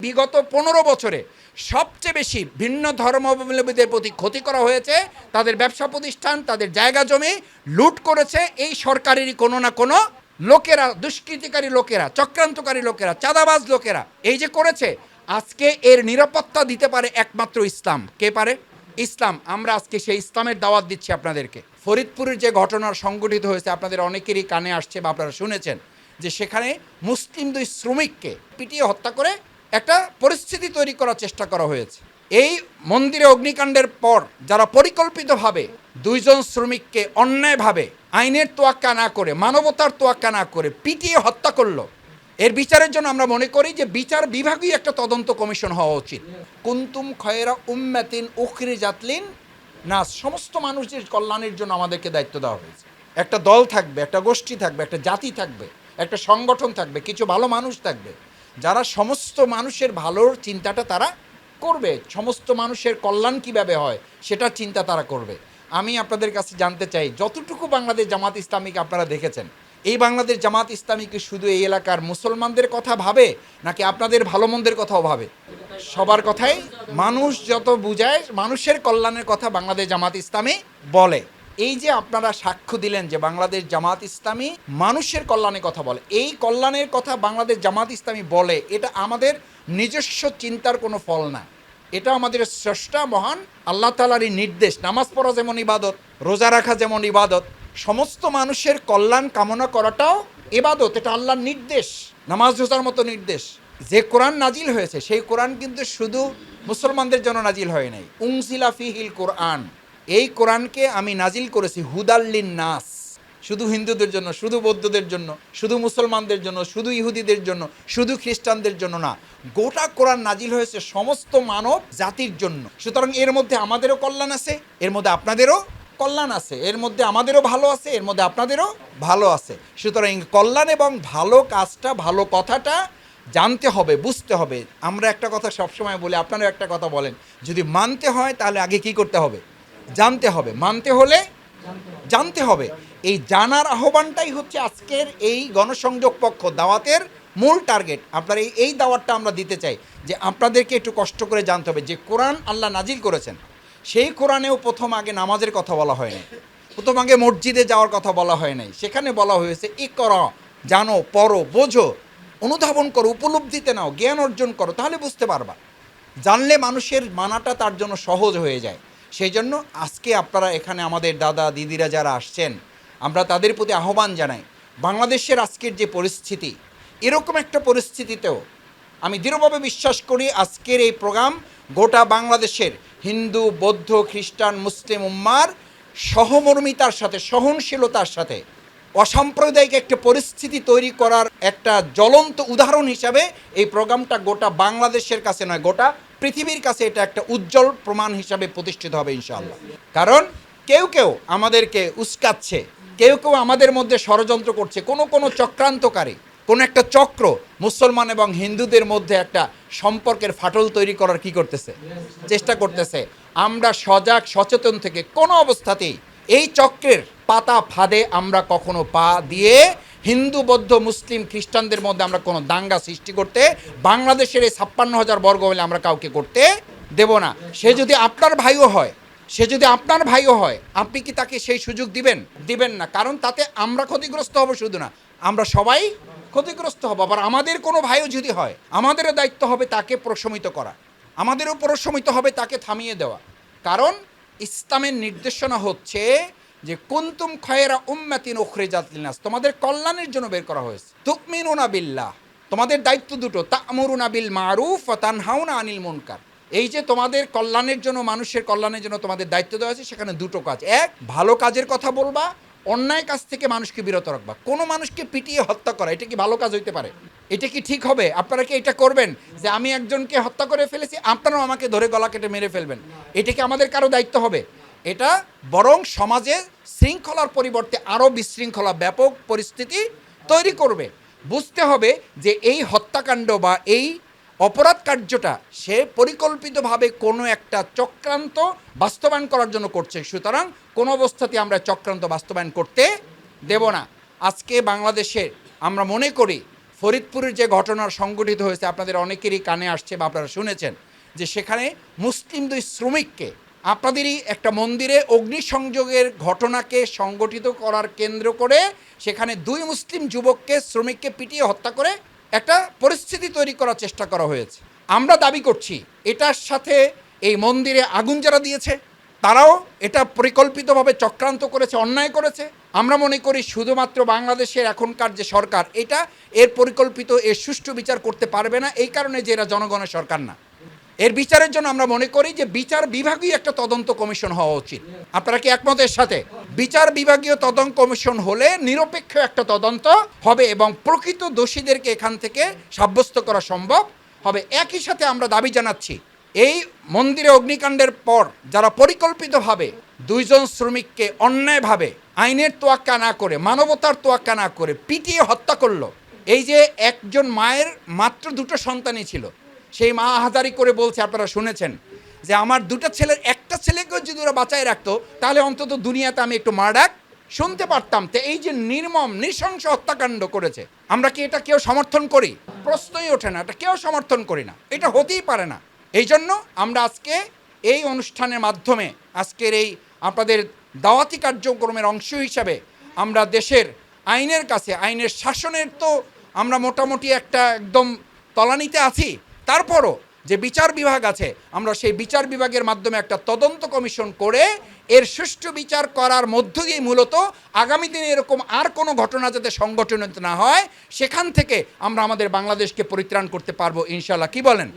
বিগত 15 বছরে সবচেয়ে বেশি ভিন্ন ধর্মাবলম্বীদের প্রতি ক্ষতি করা হয়েছে, তাদের ব্যবসা প্রতিষ্ঠান, তাদের জায়গা জমি লুট করেছে এই সরকারেরই কোনো না কোনো লোকেরা, দুষ্কৃতিকারী লোকেরা, চক্রান্তকারী লোকেরা, চাঁদাবাজ লোকেরা এই যে করেছে। আজকে এর নিরাপত্তা দিতে পারে একমাত্র ইসলাম। কে পারে? ইসলাম। আমরা আজকে সেই ইসলামের দাওয়াত দিচ্ছি আপনাদেরকে। ফরিদপুরের যে ঘটনার সংঘটিত হয়েছে আপনাদের অনেকেরই কানে আসছে বা আপনারা শুনেছেন যে সেখানে মুসলিম 2 শ্রমিককে পিটিয়ে হত্যা করে একটা পরিস্থিতি তৈরি করার চেষ্টা করা হয়েছে। এই মন্দিরে অগ্নিকাণ্ডের পর যারা পরিকল্পিতভাবে 2 জন শ্রমিককে অন্যায়ভাবে আইনের তোয়াক্কা না করে, মানবতার তোয়াক্কা না করে পিটিয়ে হত্যা করলো, এর বিচারের জন্য আমরা মনে করি যে বিচার বিভাগীয় একটা তদন্ত কমিশন হওয়া উচিত। কুনতুম খয়রা উম্মাতিন উখরিজাত লিন নাস, সমস্ত মানুষের কল্যাণের জন্য আমাদেরকে দায়িত্ব দেওয়া হয়েছে। একটা দল থাকবে, একটা গোষ্ঠী থাকবে, একটা জাতি থাকবে, একটা সংগঠন থাকবে, কিছু ভালো মানুষ থাকবে যারা সমস্ত মানুষের ভালোর চিন্তাটা তারা করবে, সমস্ত মানুষের কল্যাণ কীভাবে হয় সেটার চিন্তা তারা করবে। আমি আপনাদের কাছে জানতে চাই, যতটুকু বাংলাদেশ জামাত ইসলামীকে আপনারা দেখেছেন, এই বাংলাদেশ জামাত ইসলামী কি শুধু এই এলাকার মুসলমানদের কথা ভাবে নাকি আপনাদের ভালো মন্দের কথাও ভাবে? সবার কথাই মানুষ যত বুঝায়, মানুষের কল্যাণের কথা বাংলাদেশ জামাত ইসলামী বলে। এই যে আপনারা সাক্ষ্য দিলেন যে বাংলাদেশ জামাত ইসলামী মানুষের কল্যাণের কথা বলে, এই কল্যাণের কথা বাংলাদেশ জামাত ইসলামী বলে, এটা আমাদের নিজস্ব চিন্তার কোনো ফল না। এটা আমাদের স্রষ্টা মহান আল্লাহ তাআলারই নির্দেশ। নামাজ পড়া যেমন ইবাদত, রোজা রাখা যেমন ইবাদত, সমস্ত মানুষের কল্যাণ কামনা করাটাও ইবাদত। এটা আল্লাহর নির্দেশ, নামাজ রোজার মতো নির্দেশ। যে কোরআন নাজিল হয়েছে সেই কোরআন কিন্তু শুধু মুসলমানদের জন্য নাজিল হয় নাই। উনজিলা ফিহিল কোরআন, এই কোরআনকে আমি নাজিল করেছি হুদাল্লিন নাস, শুধু হিন্দুদের জন্য, শুধু বৌদ্ধদের জন্য, শুধু মুসলমানদের জন্য, শুধু ইহুদিদের জন্য, শুধু খ্রিস্টানদের জন্য না। গোটা কোরআন নাজিল হয়েছে সমস্ত মানব জাতির জন্য। সুতরাং এর মধ্যে আমাদেরও কল্যাণ আছে, এর মধ্যে আপনাদেরও কল্যাণ আছে, এর মধ্যে আমাদেরও ভালো আছে, এর মধ্যে আপনাদেরও ভালো আছে। সুতরাং কল্যাণ এবং ভালো কাজটা, ভালো কথাটা জানতে হবে, বুঝতে হবে। আমরা একটা কথা সবসময় বলি, আপনারাও একটা কথা বলেন, যদি মানতে হয় তাহলে আগে কি করতে হবে? জানতে হবে। মানতে হলে জানতে হবে। এই জানার আহ্বানটাই হচ্ছে আজকের এই গণসংযোগ পক্ষ দাওয়াতের মূল টার্গেট। আপনার এই দাওয়াতটা আমরা দিতে চাই যে আপনাদেরকে একটু কষ্ট করে জানতে হবে যে কোরআন আল্লাহ নাজিল করেছেন, সেই কোরআনেও প্রথম আগে নামাজের কথা বলা হয় নাই, প্রথম আগে মসজিদে যাওয়ার কথা বলা হয় নাই। সেখানে বলা হয়েছে ইকরা, জানো, পড়ো, বোঝো, অনুধাবন করো, উপলব্ধিতে নাও, জ্ঞান অর্জন করো, তাহলে বুঝতে পারবা। জানলে মানুষের মানাটা তার জন্য সহজ হয়ে যায়। সেই জন্য আজকে আপনারা এখানে আমাদের দাদা দিদিরা যারা আসছেন, আমরা তাদের প্রতি আহ্বান জানাই, বাংলাদেশের আজকের যে পরিস্থিতি, এরকম একটা পরিস্থিতিতেও আমি দৃঢ়ভাবে বিশ্বাস করি আজকের এই প্রোগ্রাম গোটা বাংলাদেশের হিন্দু, বৌদ্ধ, খ্রিস্টান, মুসলিম উম্মার সহমর্মিতার সাথে, সহনশীলতার সাথে অসাম্প্রদায়িক একটা পরিস্থিতি তৈরি করার একটা জ্বলন্ত উদাহরণ হিসাবে এই প্রোগ্রামটা গোটা বাংলাদেশের কাছে নয়, গোটা পৃথিবীর কাছে এটা একটা উজ্জ্বল প্রমাণ হিসাবে প্রতিষ্ঠিত হবে ইনশাআল্লাহ। কারণ কেউ কেউ আমাদেরকে উস্কাচ্ছে, কেউ কেউ আমাদের মধ্যে ষড়যন্ত্র করছে, কোনো চক্রান্তকারী, কোনো একটা চক্র মুসলমান এবং হিন্দুদের মধ্যে একটা সম্পর্কের ফাটল তৈরি করার কি করতেছে? চেষ্টা করতেছে। আমরা সজাগ সচেতন থেকে কোনো অবস্থাতেই এই চক্রের পাতা ফাঁদে আমরা কখনো পা দিয়ে হিন্দু, বৌদ্ধ, মুসলিম, খ্রিস্টানদের মধ্যে আমরা কোনো দাঙ্গা সৃষ্টি করতে, বাংলাদেশের এই 56,000 বর্গ হলে আমরা কাউকে করতে দেব না। সে যদি আপনার ভাইও হয়, আপনি কি তাকে সেই সুযোগ দিবেন? দিবেন না। কারণ তাতে আমরা ক্ষতিগ্রস্ত হব শুধু না, আমরা সবাই ক্ষতিগ্রস্ত হব। আবার আমাদের কোনো ভাইও যদি হয়, আমাদেরও দায়িত্ব হবে তাকে প্রশমিত করা, আমাদেরও প্রশমিত হবে তাকে থামিয়ে দেওয়া। কারণ ইসলামের নির্দেশনা হচ্ছে যে কুনতুম খয়রা উম্মাতিন উখরিজাত লিন্নাস, তোমাদের কল্যাণের জন্য বের করা হয়েছে। তুমিনুনা বিল্লাহ, তোমাদের দায়িত্ব দুটো, তা'মুরুনা বিল মারুফ ওয়া তানহাউনা আনিল মুনকার। এই যে তোমাদের কল্যাণের জন্য, মানুষের কল্যাণের জন্য তোমাদের দায়িত্ব দেওয়া আছে, সেখানে দুটো কাজ। এক, ভালো কাজের কথা বলবা, অন্যায় কাজ থেকে মানুষকে বিরত রাখবা। কোনো মানুষকে পিটিয়ে হত্যা করা, এটা কি ভালো কাজ হইতে পারে? এটা কি ঠিক হবে? আপনারা কি এটা করবেন যে আমি একজনকে হত্যা করে ফেলেছি, আপনারাও আমাকে ধরে গলা কেটে মেরে ফেলবেন? এটা কি আমাদের কারো দায়িত্ব হবে? এটা বরং সমাজে শৃঙ্খলার পরিবর্তে আরও বিশৃঙ্খলা, ব্যাপক পরিস্থিতি তৈরি করবে। বুঝতে হবে যে এই হত্যাকাণ্ড বা এই অপরাধ কার্যটা সে পরিকল্পিতভাবে কোনো একটা চক্রান্ত বাস্তবায়ন করার জন্য করছে। সুতরাং কোনো অবস্থাতে আমরা চক্রান্ত বাস্তবায়ন করতে দেব না। আজকে বাংলাদেশে আমরা মনে করি ফরিদপুরের যে ঘটনা সংঘটিত হয়েছে আপনাদের অনেকেরই কানে আসছে বা আপনারা শুনেছেন যে সেখানে মুসলিম 2 শ্রমিককে আপনাদেরই একটা মন্দিরে অগ্নিসংযোগের ঘটনাকে সংগঠিত করার কেন্দ্র করে সেখানে 2 মুসলিম যুবককে শ্রমিককে পিটিয়ে হত্যা করে একটা পরিস্থিতি তৈরি করার চেষ্টা করা হয়েছে। আমরা দাবি করছি এটার সাথে এই মন্দিরে আগুন যারা দিয়েছে তারাও এটা পরিকল্পিতভাবে চক্রান্ত করেছে, অন্যায় করেছে। আমরা মনে করি শুধুমাত্র বাংলাদেশের এখনকার যে সরকার এটা এর পরিকল্পিত এর সুষ্ঠু বিচার করতে পারবে না, এই কারণে যে এরা জনগণের সরকার না। এর বিচারের জন্য আমরা মনে করি যে বিচার বিভাগীয় একটা তদন্ত কমিশন হওয়া উচিত। আপনারা কি একমতের সাথে? বিচার বিভাগীয় তদন্ত কমিশন হলে নিরপেক্ষ একটা তদন্ত হবে এবং প্রকৃত দোষীদেরকে এখান থেকে সাব্যস্ত করা সম্ভব হবে। একই সাথে আমরা দাবি জানাচ্ছি এই মন্দিরে অগ্নিকাণ্ডের পর যারা পরিকল্পিতভাবে 2 জন শ্রমিককে অন্যায়ভাবে আইনের তোয়াক্কা না করে, মানবতার তোয়াক্কা না করে পিটিয়ে হত্যা করলো, এই যে একজন মায়ের মাত্র 2টো সন্তানই ছিল, সেই মা আহাজারি করে বলছে, আপনারা শুনেছেন যে আমার 2টা ছেলের একটা ছেলেকেও যদি ওরা বাঁচায় রাখতো তাহলে অন্তত দুনিয়াতে আমি একটু মার ডাক শুনতে পারতাম। তো এই যে নির্মম নৃশংস হত্যাকাণ্ড করেছে, আমরা কি এটা কেউ সমর্থন করি? প্রশ্নই ওঠে না, এটা কেউ সমর্থন করি না, এটা হতেই পারে না। এই জন্য আমরা আজকে এই অনুষ্ঠানের মাধ্যমে আজকের এই আপনাদের দাওয়াতি কার্যক্রমের অংশ হিসাবে আমরা দেশের আইনের কাছে, আইনের শাসনের তো আমরা মোটামুটি একটা একদম তলানিতে আছি, তারপরও যে বিচার বিভাগ আছে আমরা সেই বিচার বিভাগের মাধ্যমে একটা তদন্ত কমিশন করে এর সুষ্ঠু বিচার করার মধ্য দিয়ে মূলত আগামী দিনে এরকম আর কোনো ঘটনা যাতে সংগঠিত না হয় সেখান থেকে আমরা আমাদের বাংলাদেশকে পরিত্রাণ করতে পারবো ইনশাল্লাহ। কি বলেন?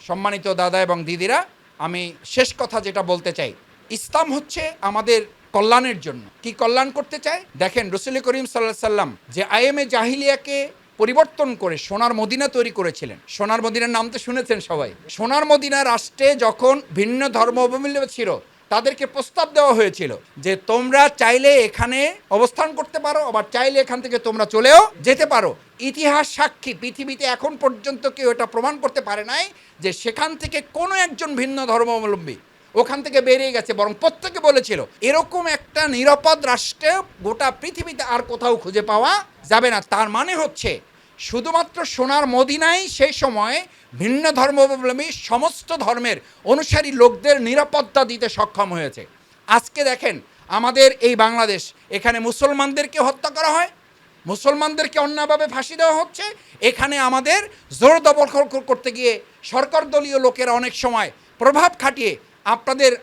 সম্মানিত দাদা এবং দিদিরা, আমি শেষ কথা যেটা বলতে চাই, ইসলাম হচ্ছে আমাদের কল্যাণের জন্য। কি কল্যাণ করতে চায়? দেখেন, রাসূল করিম সাল্লাল্লাহু আলাইহি সাল্লাম যে আইএমএ জাহিলিয়াকে পরিবর্তন করে সোনার মদিনা তৈরি করেছিলেন। সোনার মদিনার নাম তো শুনেছেন সবাই। সোনার মদিনা রাষ্ট্রে যখন ভিন্ন ধর্মাবলম্বী ছিল তাদেরকে প্রস্তাব দেওয়া হয়েছিল যে তোমরা চাইলে এখানে অবস্থান করতে পারো, আবার চাইলে এখান থেকে তোমরা চলেও যেতে পারো। ইতিহাস সাক্ষী, পৃথিবীতে এখন পর্যন্ত কেউ এটা প্রমাণ করতে পারে নাই যে সেখান থেকে কোনো একজন ভিন্ন ধর্মাবলম্বী ওখান থেকে বেরিয়ে গেছে, বরং প্রত্যেকে বলেছিল এরকম একটা নিরাপদ রাষ্ট্রে গোটা পৃথিবীতে আর কোথাও খুঁজে পাওয়া যাবে না। তার মানে হচ্ছে শুধুমাত্র সোনার মদিনায় সেই সময় ভিন্ন ধর্মাবলম্বী সমস্ত ধর্মের অনুসারী লোকদের নিরাপত্তা দিতে সক্ষম হয়েছে। আজকে দেখেন আমাদের এই বাংলাদেশ, এখানে মুসলমানদেরকে হত্যা করা হয়, মুসলমানদেরকে অন্যায়ভাবে ফাঁসি দেওয়া হচ্ছে। এখানে আমাদের জোর দখল করতে গিয়ে সরকার দলীয় লোকেরা অনেক সময় প্রভাব খাটিয়ে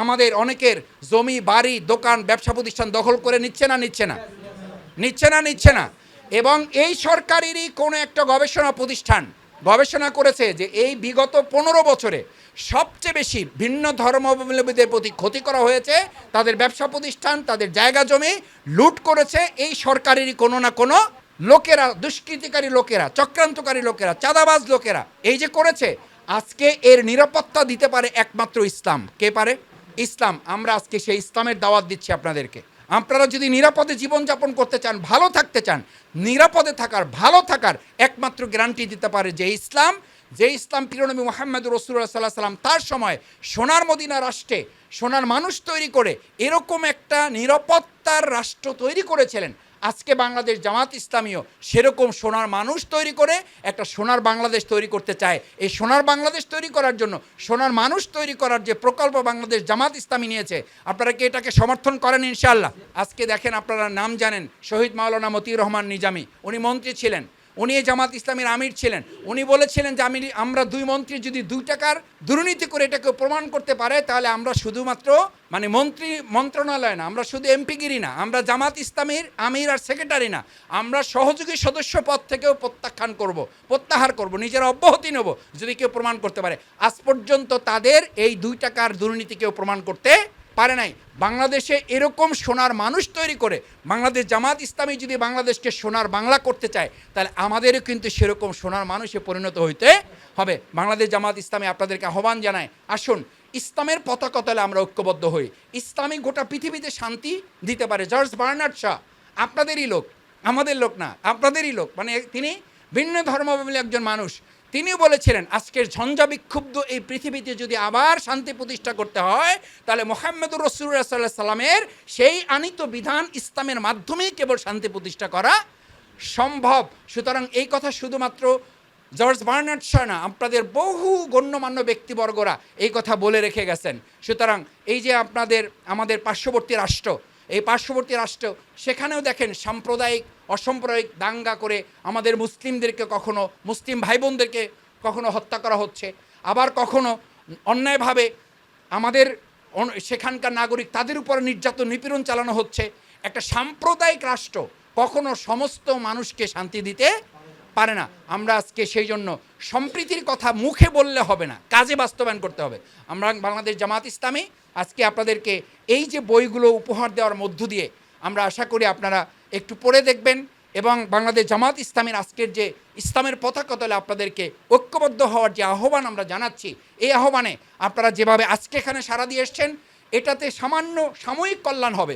আমাদের অনেকের জমি, বাড়ি, দোকান, ব্যবসা প্রতিষ্ঠান দখল করে নিচ্ছে না। এবং এই সরকারেরই কোনো একটা গবেষণা প্রতিষ্ঠান গবেষণা করেছে যে এই বিগত 15 বছরে সবচেয়ে বেশি ভিন্ন ধর্মাবলম্বীদের প্রতি ক্ষতি করা হয়েছে, তাদের ব্যবসা প্রতিষ্ঠান, তাদের জায়গা জমি লুট করেছে এই সরকারেরই কোনো না কোনো লোকেরা, দুষ্কৃতিকারী লোকেরা, চক্রান্তকারী লোকেরা, চাঁদাবাজ লোকেরা এই যে করেছে। আজকে এর নিরাপত্তা দিতে পারে একমাত্র ইসলাম। কে পারে? ইসলাম। আমরা আজকে সেই ইসলামের দাওয়াত দিচ্ছি আপনাদেরকে। আপনারা যদি নিরাপদে জীবনযাপন করতে চান, ভালো থাকতে চান, নিরাপদে থাকার, ভালো থাকার একমাত্র গ্যারান্টি দিতে পারে যে ইসলাম প্রিয়নবী মুহাম্মদুর রাসূলুল্লাহ সাল্লাল্লাহু আলাইহি ওয়াসাল্লাম তার সময় সোনার মদিনা রাষ্ট্রে সোনার মানুষ তৈরি করে এরকম একটা নিরাপত্তার রাষ্ট্র তৈরি করেছিলেন। আজকে বাংলাদেশ জামাত ইসলামীও সেরকম সোনার মানুষ তৈরি করে একটা সোনার বাংলাদেশ তৈরি করতে চায়। এই সোনার বাংলাদেশ তৈরি করার জন্য সোনার মানুষ তৈরি করার যে প্রকল্প বাংলাদেশ জামাত ইসলামী নিয়েছে, আপনারা কি এটাকে সমর্থন করেন ইনশাআল্লাহ? আজকে দেখেন, আপনারা নাম জানেন শহীদ মাওলানা মতিউর রহমান নিজামী, উনি মন্ত্রী ছিলেন, উনি জামাত ইসলামীর আমির ছিলেন। উনি বলেছিলেন যে আমরা 2 মন্ত্রী যদি 2 টাকার দুর্নীতি করে এটাকে প্রমাণ করতে পারে তাহলে আমরা শুধুমাত্র মন্ত্রণালয় না, আমরা শুধু এমপিগিরি না, আমরা জামাত ইসলামীর আমির আর সেক্রেটারি না, আমরা সহযোগী সদস্য পদ থেকেও প্রত্যাহার করব, নিজের অব্যাহতি নেব যদি কেউ প্রমাণ করতে পারে। আজ পর্যন্ত তাদের এই 2 টাকার দুর্নীতি কেউ প্রমাণ করতে পারে নাই। বাংলাদেশে এরকম সোনার মানুষ তৈরি করে বাংলাদেশ জামাত ইসলামী যদি বাংলাদেশকে সোনার বাংলা করতে চায় তাহলে আমাদেরও কিন্তু সেরকম সোনার মানুষে পরিণত হইতে হবে। বাংলাদেশ জামাত ইসলামী আপনাদেরকে আহ্বান জানায়, আসুন ইসলামের পতাকা তলে আমরা ঐক্যবদ্ধ হই। ইসলামী গোটা পৃথিবীতে শান্তি দিতে পারে। জর্জ বার্নার্ড শা আপনাদেরই লোক, আমাদের লোক না, আপনাদেরই লোক, মানে তিনি ভিন্ন ধর্মাবলম্বী একজন মানুষ। তিনি বলেছিলেন আজকের ঝঞ্ঝা বিক্ষুব্ধ এই পৃথিবীতে যদি আবার শান্তি প্রতিষ্ঠা করতে হয় তাহলে মুহাম্মদুর রাসূলুল্লাহ সাল্লাল্লাহু আলাইহি ওয়াসাল্লামের সেই আনিত বিধান ইসলামের মাধ্যমেই কেবল শান্তি প্রতিষ্ঠা করা সম্ভব। সুতরাং এই কথা শুধুমাত্র জর্জ বার্নার্ড শা না, আপনাদের বহু গণ্যমান্য ব্যক্তিবর্গরা এই কথা বলে রেখে গেছেন। সুতরাং এই যে আমাদের পার্শ্ববর্তী রাষ্ট্র, এই পার্শ্ববর্তী রাষ্ট্র, সেখানেও দেখেন সাম্প্রদায়িক অসাম্প্রদায়িক দাঙ্গা করে আমাদের মুসলিমদেরকে কখনো, মুসলিম ভাই বোনদেরকে কখনো হত্যা করা হচ্ছে, আবার কখনো অন্যায়ভাবে আমাদের সেখানকার নাগরিক তাদের উপর নির্যাতন নিপীড়ন চালানো হচ্ছে। একটা সাম্প্রদায়িক রাষ্ট্র কখনো সমস্ত মানুষকে শান্তি দিতে পারে না। আমরা আজকে সেই জন্য সম্প্রীতির কথা মুখে বললে হবে না, কাজে বাস্তবায়ন করতে হবে। আমরা বাংলাদেশ জামাত ইসলামী আজকে আপনাদেরকে এই যে বইগুলো উপহার দেওয়ার মধ্য দিয়ে আমরা আশা করি আপনারা একটু পড়ে দেখবেন, এবং বাংলাদেশ জামাত ইসলামের আজকের যে ইসলামের পতাকা তলে আপনাদেরকে ঐক্যবদ্ধ হওয়ার যে আহ্বান আমরা জানাচ্ছি, এই আহ্বানে আপনারা যেভাবে আজকে এখানে সাড়া দিয়ে এসছেন, এটাতে সামান্য সাময়িক কল্যাণ হবে,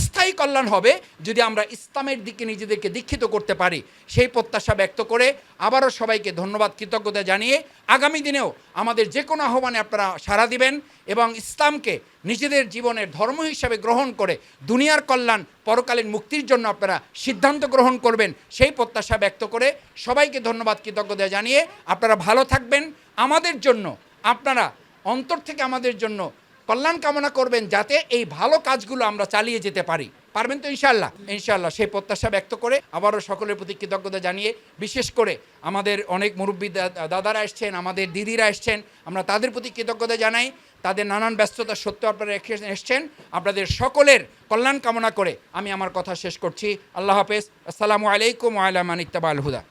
স্থায়ী কল্যাণ হবে যদি আমরা ইসলামের দিকে নিজেদেরকে দীক্ষিত করতে পারি। সেই প্রত্যাশা ব্যক্ত করে আবারও সবাইকে ধন্যবাদ, কৃতজ্ঞতা জানিয়ে আগামী দিনেও আমাদের যে কোনো আহ্বানে আপনারা সাড়া দিবেন এবং ইসলামকে নিজেদের জীবনের ধর্ম হিসাবে গ্রহণ করে দুনিয়ার কল্যাণ, পরকালীন মুক্তির জন্য আপনারা সিদ্ধান্ত গ্রহণ করবেন, সেই প্রত্যাশা ব্যক্ত করে সবাইকে ধন্যবাদ, কৃতজ্ঞতা জানিয়ে আপনারা ভালো থাকবেন। আমাদের জন্য আপনারা অন্তর থেকে আমাদের জন্য কল্যাণ কামনা করবেন, যাতে এই ভালো কাজগুলো আমরা চালিয়ে যেতে পারি। পারবেন তো ইনশাআল্লাহ? ইনশাআল্লাহ সেই প্রত্যাশা ব্যক্ত করে আবারও সকলের প্রতি কৃতজ্ঞতা জানিয়ে, বিশেষ করে আমাদের অনেক মুরব্বী দাদারা এসছেন, আমাদের দিদিরা এসছেন, আমরা তাদের প্রতি কৃতজ্ঞতা জানাই। তাদের নানান ব্যস্ততা সত্ত্বেও আপনারা এসছেন। আপনাদের সকলের কল্যাণ কামনা করে আমি আমার কথা শেষ করছি। আল্লাহ হাফেজ। আসসালামু আলাইকুম ওয়া আলা মান ইত্তাবা'আল হুদা।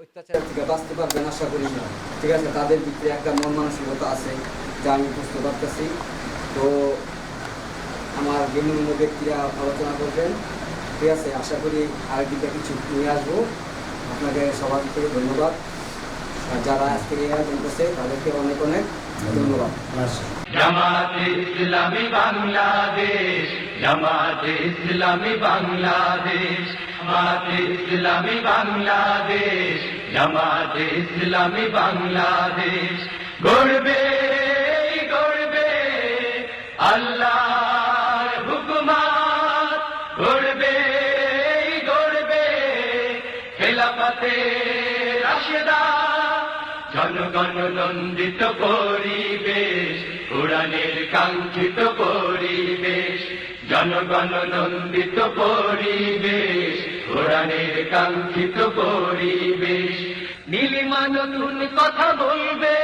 অত্যাচার থেকে বাঁচতে পারবেন আশা করি। ঠিক আছে, তাদের ভিতরে একটা মন মানসিকতা আছে যা আমি বুঝতে পারতেছি। তো আমার বিভিন্ন ব্যক্তিরা আলোচনা করবেন, ঠিক আছে। আশা করি আরেকদিকে কিছু নিয়ে আসবো। আপনাকে সবাইকে ধন্যবাদ, আর যারা আজকে এই আয়োজন করছে তাদেরকে অনেক অনেক ধন্যবাদ। জামাতে ইসলামী বাংলাদেশ, জামাতে ইসলামী বাংলাদেশ, জামাতে ইসলামী বাংলাদেশ, জামাতে ইসলামী বাংলাদেশ। গড়বে গড়বে আল্লাহর হুকুমাত, গড়বে গড়বে খেলাফতে রাশেদা। জনগণ নন্দিত পরিবেশ, কোরআনের কাঙ্ক্ষিত পরিবেশ। জনগণ নন্দিত পরিবেশ, কোরআনের কাঙ্ক্ষিত পরিবেশ। নীলিমা নতুন কথা বলবে,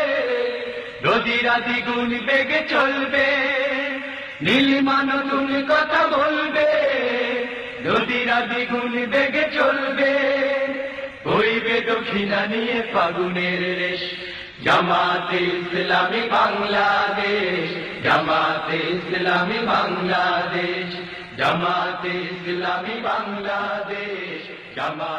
নদীরা দ্বিগুণ বেগে চলবে। নীলিমা নতুন কথা বলবে, নদীরা দ্বিগুণ বেগে চলবে। বইবে দক্ষিণা নিয়ে ফাগুনের রেশ। জামাতে ইসলামী বাংলাদেশ, জামাতে ইসলামী বাংলাদেশ, জামাতে ইসলামী বাংলাদেশ, জামাত।